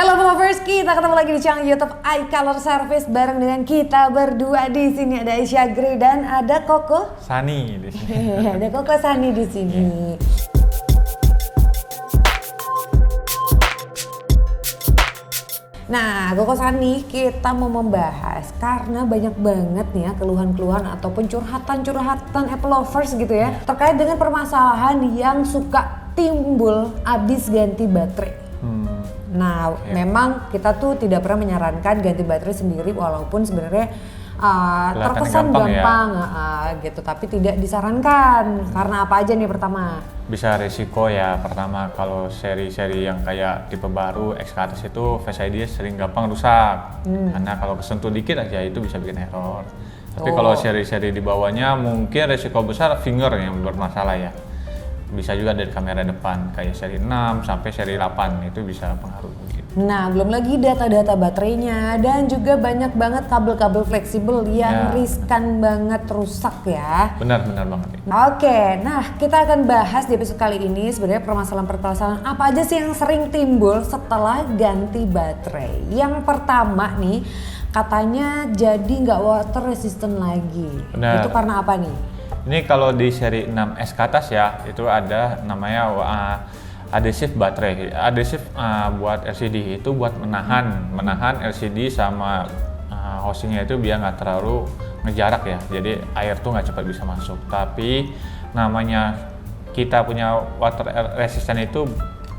Halo lovers, kita ketemu lagi di channel YouTube iColor Service bareng dengan kita berdua di sini. Ada Aisyah Gray dan ada Koko Sani di sini. ada Koko Sani di sini. Nah, Koko Sani, kita mau membahas karena banyak banget nih ya keluhan-keluhan ataupun curhatan-curhatan Apple lovers gitu ya terkait dengan permasalahan yang suka timbul abis ganti baterai. Nah, memang kita tuh tidak pernah menyarankan ganti baterai sendiri walaupun sebenarnya terkesan gampang gitu, tapi tidak disarankan. Karena apa aja nih pertama? Bisa risiko ya, pertama kalau seri-seri yang kayak tipe baru X ke atas itu Face ID sering gampang rusak. Karena kalau kesentuh dikit aja itu bisa bikin error. Tapi kalau seri-seri di bawahnya mungkin risiko besar finger yang bermasalah ya. Bisa juga dari kamera depan kayak seri 6 sampai seri 8 itu bisa pengaruh gitu. Nah, belum lagi data-data baterainya dan juga banyak banget kabel-kabel fleksibel yang riskan banget rusak ya. Benar banget. Oke, nah kita akan bahas di episode kali ini sebenarnya permasalahan apa aja sih yang sering timbul setelah ganti baterai. Yang pertama nih, katanya jadi nggak water resistant lagi. Benar. Itu karena apa nih? Ini kalau di seri 6S ke atas ya, itu ada namanya adhesive baterai. Adhesive buat LCD itu buat menahan LCD sama housingnya itu biar nggak terlalu ngejarak ya. Jadi air tuh nggak cepat bisa masuk. Tapi namanya kita punya water resistant itu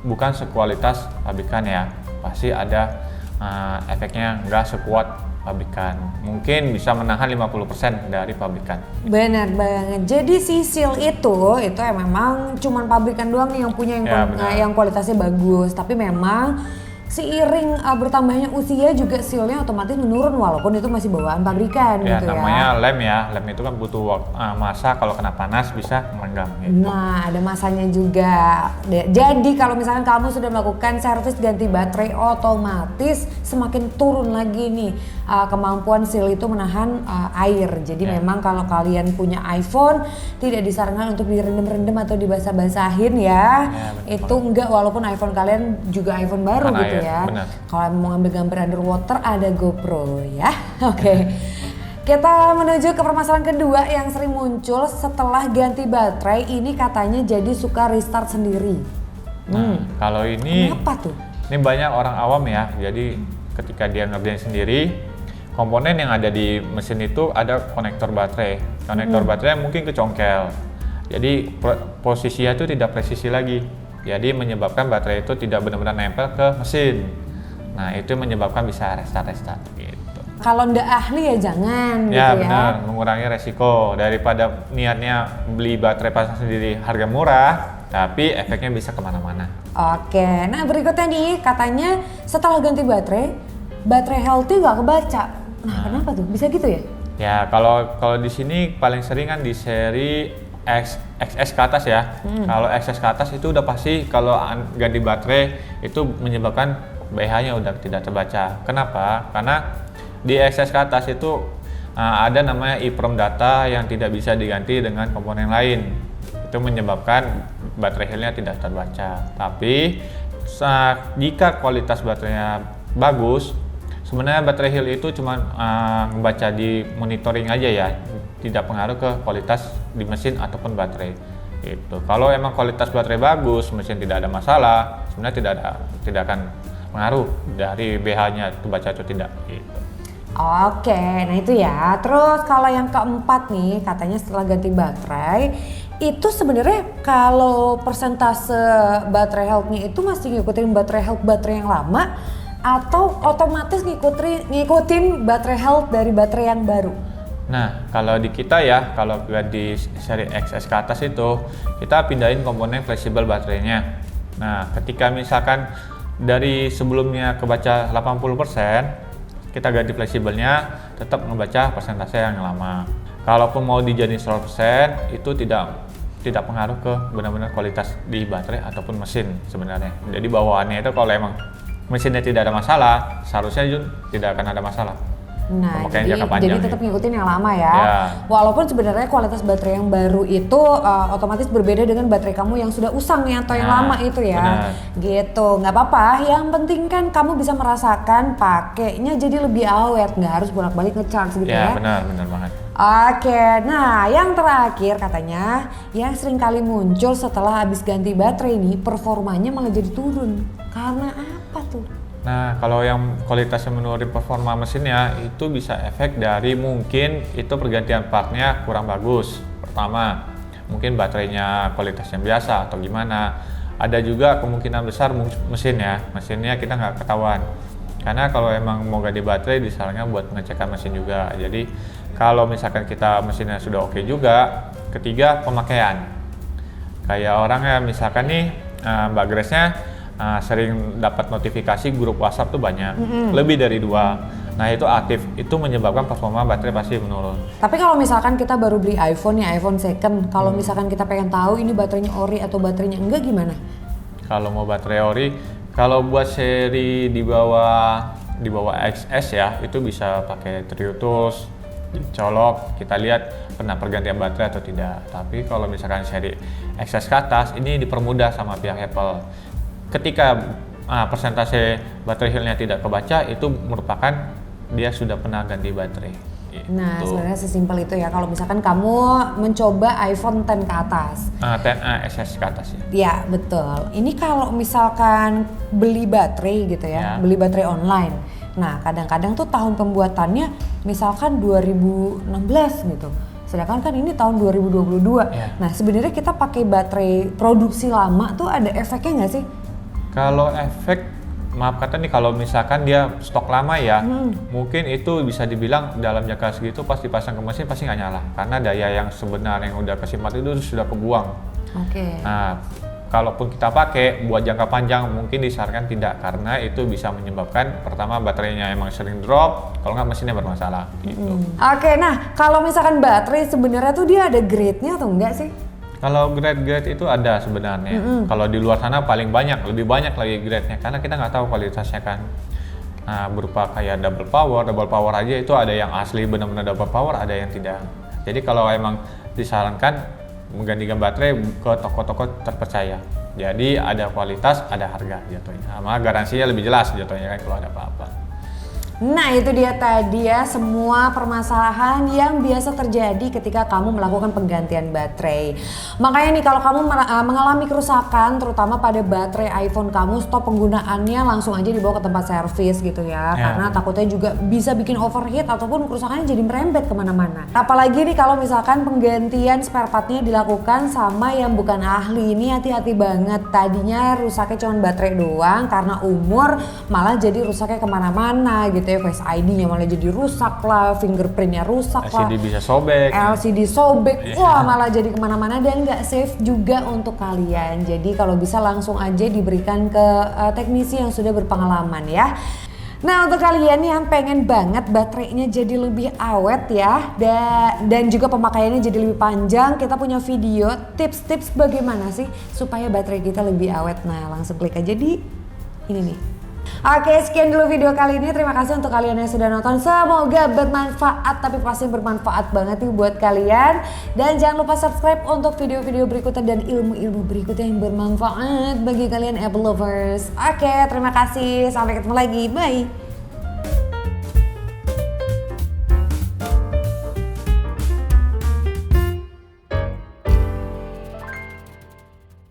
bukan sekualitas pabrikan ya. Pasti ada efeknya nggak sekuat pabrikan, mungkin bisa menahan 50% dari pabrikan. Benar banget. Jadi si seal itu ya memang cuman pabrikan doang nih yang punya yang kualitasnya bagus. Tapi memang seiring bertambahnya usia juga sealnya otomatis menurun walaupun itu masih bawaan pabrikan gitu ya. Namanya lem ya. Lem itu kan butuh masa, kalau kena panas bisa merenggang gitu. Nah, ada masanya juga. Jadi kalau misalkan kamu sudah melakukan servis ganti baterai, otomatis semakin turun lagi nih kemampuan seal itu menahan air. Jadi memang kalau kalian punya iPhone tidak disarankan untuk direndam-rendam atau dibasah-basahin ya. Itu enggak, walaupun iPhone kalian juga iPhone baru gitu ya. Kalau mau ngambil gambar underwater ada GoPro ya. Oke. Kita menuju ke permasalahan kedua yang sering muncul setelah ganti baterai. Ini katanya jadi suka restart sendiri. Nah, kalau ini kenapa tuh? Ini banyak orang awam ya. Jadi ketika dia ngerjain sendiri, komponen yang ada di mesin itu ada konektor baterai. Konektor baterai mungkin kecongkel. Jadi posisinya itu tidak presisi lagi. Jadi menyebabkan baterai itu tidak benar-benar nempel ke mesin. Nah, itu menyebabkan bisa restart gitu. Kalau ndak ahli ya jangan gitu ya. Ya benar, mengurangi resiko daripada niatnya beli baterai pasang sendiri harga murah, tapi efeknya bisa kemana-mana. Oke, nah berikutnya nih katanya setelah ganti baterai healthy nggak kebaca. Nah, kenapa tuh? Bisa gitu ya? Ya kalau di sini paling sering kan di seri XS ke atas ya. Kalau XS ke atas itu udah pasti kalau ganti baterai itu menyebabkan BH-nya udah tidak terbaca. Kenapa? Karena di XS ke atas itu ada namanya EEPROM data yang tidak bisa diganti dengan komponen lain. Itu menyebabkan baterai health-nya tidak terbaca. Tapi jika kualitas baterainya bagus, sebenarnya baterai health itu cuma membaca di monitoring aja ya, tidak pengaruh ke kualitas di mesin ataupun baterai. Gitu. Kalau emang kualitas baterai bagus, mesin tidak ada masalah, sebenarnya tidak akan pengaruh dari BH-nya itu baca atau tidak. Gitu. Oke, nah itu ya. Terus kalau yang keempat nih, katanya setelah ganti baterai itu sebenarnya kalau persentase baterai health-nya itu masih ngikutin baterai health baterai yang lama atau otomatis ngikutin baterai health dari baterai yang baru? Nah, kalau di kita ya, kalau di seri XS ke atas itu, kita pindahin komponen fleksibel baterainya. Nah, ketika misalkan dari sebelumnya kebaca 80%, kita ganti fleksibelnya, tetap ngebaca persentase yang lama. Kalaupun mau dijadiin 100%, itu tidak pengaruh ke benar-benar kualitas di baterai ataupun mesin sebenarnya. Jadi bawaannya itu kalau emang mesinnya tidak ada masalah, seharusnya juga tidak akan ada masalah. Nah, pemakaian jadi, jangka panjang. jadi tetap ngikutin yang lama ya. Ya. Walaupun sebenarnya kualitas baterai yang baru itu otomatis berbeda dengan baterai kamu yang sudah usang ya atau yang lama itu ya. Benar. Gitu, nggak apa-apa. Yang penting kan kamu bisa merasakan pakainya jadi lebih awet, nggak harus bolak-balik ngecharge gitu ya. Ya, benar banget. Oke, nah yang terakhir katanya yang sering kali muncul setelah habis ganti baterai ini performanya malah jadi turun. Karena apa tuh? Nah, kalau yang kualitasnya menurun performa mesinnya itu bisa efek dari mungkin itu pergantian partnya kurang bagus. Pertama, mungkin baterainya kualitasnya biasa atau gimana. Ada juga kemungkinan besar mesinnya kita nggak ketahuan. Karena kalau emang mau ganti baterai disarankan buat pengecekan mesin juga. Jadi kalau misalkan kita mesinnya sudah oke juga. Ketiga, pemakaian. Kayak orang ya misalkan nih Mbak Grace-nya sering dapat notifikasi grup WhatsApp tuh banyak, lebih dari 2. Nah itu aktif, itu menyebabkan performa baterai pasti menurun. Tapi kalau misalkan kita baru beli iPhone ya, iPhone second, kalau misalkan kita pengen tahu ini baterainya ori atau baterainya enggak gimana? Kalau mau baterai ori, kalau buat seri di bawah XS ya, itu bisa pakai True-Tools, dicolok, kita lihat pernah pergantian baterai atau tidak. Tapi kalau misalkan seri XS ke atas, ini dipermudah sama pihak Apple. Ketika persentase baterai health-nya tidak kebaca, itu merupakan dia sudah pernah ganti baterai. Gitu. Nah sebenarnya sesimpel itu ya, kalau misalkan kamu mencoba iPhone 10 ke atas. 10 SS ke atas ya. Ya betul, ini kalau misalkan beli baterai gitu ya, beli baterai online. Nah kadang-kadang tuh tahun pembuatannya misalkan 2016 gitu. Sedangkan kan ini tahun 2022. Nah sebenarnya kita pakai baterai produksi lama tuh ada efeknya nggak sih? Kalau efek, maaf kata nih, kalau misalkan dia stok lama ya, mungkin itu bisa dibilang dalam jangka segitu pas dipasang ke mesin pasti nggak nyala. Karena daya yang sebenarnya yang udah kesimpan itu sudah kebuang. Oke. Nah, kalaupun kita pakai buat jangka panjang mungkin disarankan tidak, karena itu bisa menyebabkan pertama baterainya emang sering drop, kalau nggak mesinnya bermasalah gitu. Oke, nah kalau misalkan baterai sebenarnya tuh dia ada grade-nya atau enggak sih? Kalau grade-grade itu ada sebenarnya. Kalau di luar sana paling banyak, lebih banyak lagi grade-nya, karena kita nggak tahu kualitasnya kan. Nah, berupa kayak double power aja itu ada yang asli benar-benar double power, ada yang tidak. Jadi kalau emang disarankan menggantikan baterai ke toko-toko terpercaya. Jadi ada kualitas, ada harga jatuhnya. Sama garansinya lebih jelas jatuhnya kan kalau ada apa-apa. Nah itu dia tadi ya semua permasalahan yang biasa terjadi ketika kamu melakukan penggantian baterai. Makanya nih kalau kamu mengalami kerusakan terutama pada baterai iPhone kamu, stop penggunaannya, langsung aja dibawa ke tempat servis gitu ya. Karena takutnya juga bisa bikin overheat ataupun kerusakannya jadi merembet kemana-mana. Apalagi nih kalau misalkan penggantian spare partnya dilakukan sama yang bukan ahli, ini hati-hati banget. Tadinya rusaknya cuma baterai doang, karena umur malah jadi rusaknya kemana-mana gitu. Face ID-nya malah jadi rusak lah, fingerprintnya rusak lah, LCD bisa sobek, LCD sobek, wah malah jadi kemana-mana dan nggak safe juga untuk kalian. Jadi kalau bisa langsung aja diberikan ke teknisi yang sudah berpengalaman ya. Nah untuk kalian yang pengen banget baterainya jadi lebih awet ya dan juga pemakaiannya jadi lebih panjang, kita punya video tips-tips bagaimana sih supaya baterai kita lebih awet. Nah langsung klik aja di ini nih. Oke, sekian dulu video kali ini. Terima kasih untuk kalian yang sudah nonton. Semoga bermanfaat, tapi pasti bermanfaat banget nih buat kalian. Dan jangan lupa subscribe untuk video-video berikutnya dan ilmu-ilmu berikutnya yang bermanfaat bagi kalian Apple lovers. Oke, terima kasih. Sampai ketemu lagi. Bye.